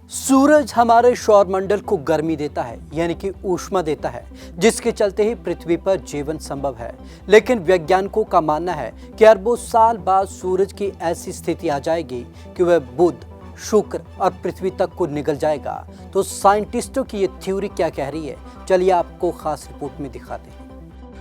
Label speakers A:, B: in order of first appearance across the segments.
A: सूरज हमारे सौरमंडल को गर्मी देता है, यानी कि ऊष्मा देता है, जिसके चलते ही पृथ्वी पर जीवन संभव है। लेकिन वैज्ञानिकों का मानना है कि अरबों साल बाद सूरज की ऐसी स्थिति आ जाएगी कि वह बुध, शुक्र और पृथ्वी तक को निगल जाएगा। तो साइंटिस्टों की ये थ्योरी क्या कह रही है, चलिए आपको खास रिपोर्ट में दिखाते हैं।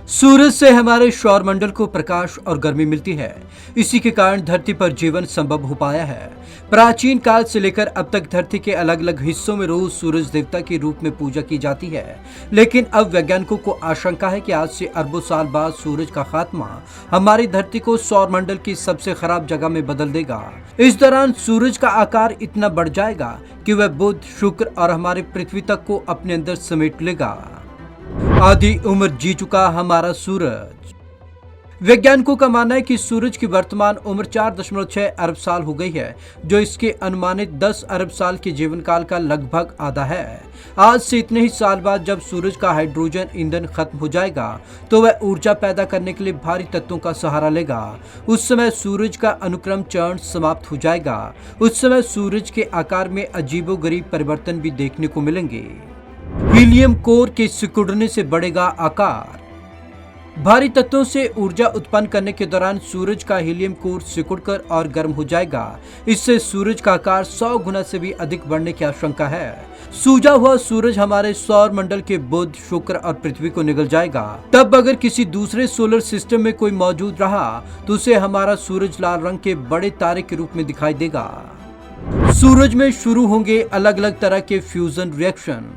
A: सूरज से हमारे सौरमंडल को प्रकाश और गर्मी मिलती है। इसी के कारण धरती पर जीवन संभव हो पाया है। प्राचीन काल से लेकर अब तक धरती के अलग अलग हिस्सों में रोज सूरज देवता के रूप में पूजा की जाती है। लेकिन अब वैज्ञानिकों को आशंका है कि आज से अरबों साल बाद सूरज का खात्मा हमारी धरती को सौरमंडल की सबसे खराब जगह में बदल देगा। इस दौरान सूरज का आकार इतना बढ़ जाएगा कि वह बुध, शुक्र और हमारी पृथ्वी तक को अपने अंदर समेट लेगा। आधी उम्र जी चुका हमारा सूरज। वैज्ञानिकों का मानना है कि सूरज की वर्तमान उम्र 4.6 अरब साल हो गई है, जो इसके अनुमानित 10 अरब साल के जीवन काल का लगभग आधा है। आज से इतने ही साल बाद जब सूरज का हाइड्रोजन ईंधन खत्म हो जाएगा तो वह ऊर्जा पैदा करने के लिए भारी तत्वों का सहारा लेगा। उस समय सूरज का अनुक्रम चरण समाप्त हो जाएगा। उस समय सूरज के आकार में अजीबोगरीब परिवर्तन भी देखने को मिलेंगे। हीलियम कोर के सिकुड़ने से बढ़ेगा आकार। भारी तत्वों से ऊर्जा उत्पन्न करने के दौरान सूरज का हीलियम कोर सिकुड़कर और गर्म हो जाएगा। इससे सूरज का आकार 100 गुना से भी अधिक बढ़ने की आशंका है। सूजा हुआ सूरज हमारे सौर मंडल के बुध, शुक्र और पृथ्वी को निगल जाएगा। तब अगर किसी दूसरे सोलर सिस्टम में कोई मौजूद रहा तो उसे हमारा सूरज लाल रंग के बड़े तारे के रूप में दिखाई देगा। सूरज में शुरू होंगे अलग अलग तरह के फ्यूजन रिएक्शन।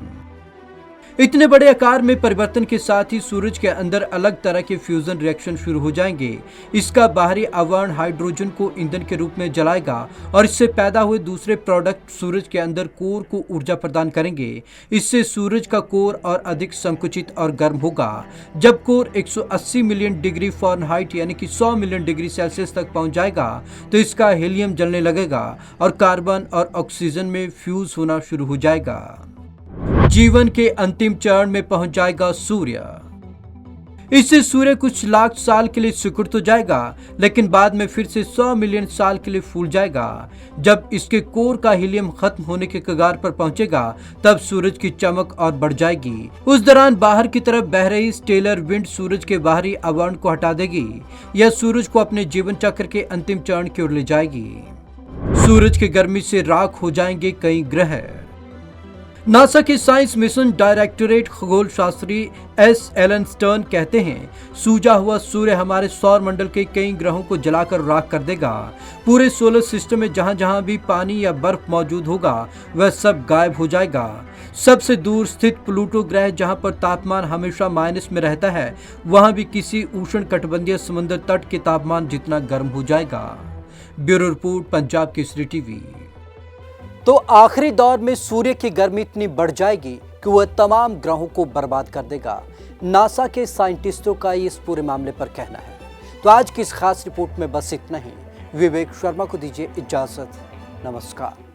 A: इतने बड़े आकार में परिवर्तन के साथ ही सूरज के अंदर अलग तरह के फ्यूजन रिएक्शन शुरू हो जाएंगे। इसका बाहरी आवरण हाइड्रोजन को ईंधन के रूप में जलाएगा और इससे पैदा हुए दूसरे प्रोडक्ट सूरज के अंदर कोर को ऊर्जा प्रदान करेंगे। इससे सूरज का कोर और अधिक संकुचित और गर्म होगा। जब कोर 180 मिलियन डिग्री फ़ारेनहाइट यानी कि 100 मिलियन डिग्री सेल्सियस तक पहुंच जाएगा तो इसका हीलियम जलने लगेगा और कार्बन और ऑक्सीजन में फ्यूज होना शुरू हो जाएगा। जीवन के अंतिम चरण में पहुंच जाएगा सूर्य। इससे सूर्य कुछ लाख साल के लिए सिकुड़ तो जाएगा, लेकिन बाद में फिर से 100 मिलियन साल के लिए फूल जाएगा। जब इसके कोर का हीलियम खत्म होने के कगार पर पहुंचेगा तब सूरज की चमक और बढ़ जाएगी। उस दौरान बाहर की तरफ बह रही स्टेलर विंड सूरज के बाहरी आवरण को हटा देगी। यह सूरज को अपने जीवन चक्र के अंतिम चरण की ओर ले जाएगी। सूरज की गर्मी से राख हो जाएंगे कई ग्रह। नासा के साइंस मिशन डायरेक्टोरेट खगोल शास्त्री एस एलन स्टर्न कहते हैं, सूजा हुआ सूर्य हमारे सौर मंडल के कई ग्रहों को जलाकर राख कर देगा। पूरे सोलर सिस्टम में जहां जहां भी पानी या बर्फ मौजूद होगा वह सब गायब हो जाएगा। सबसे दूर स्थित प्लूटो ग्रह, जहां पर तापमान हमेशा माइनस में रहता है, वहां भी किसी उष्ण कटिबंधीय समुद्र तट के तापमान जितना गर्म हो जाएगा। Bureau report, Punjab Kesari TV. तो आखिरी दौर में सूर्य की गर्मी इतनी बढ़ जाएगी कि वह तमाम ग्रहों को बर्बाद कर देगा। नासा के साइंटिस्टों का इस पूरे मामले पर कहना है। तो आज की इस खास रिपोर्ट में बस इतना ही। विवेक शर्मा को दीजिए इजाजत। नमस्कार।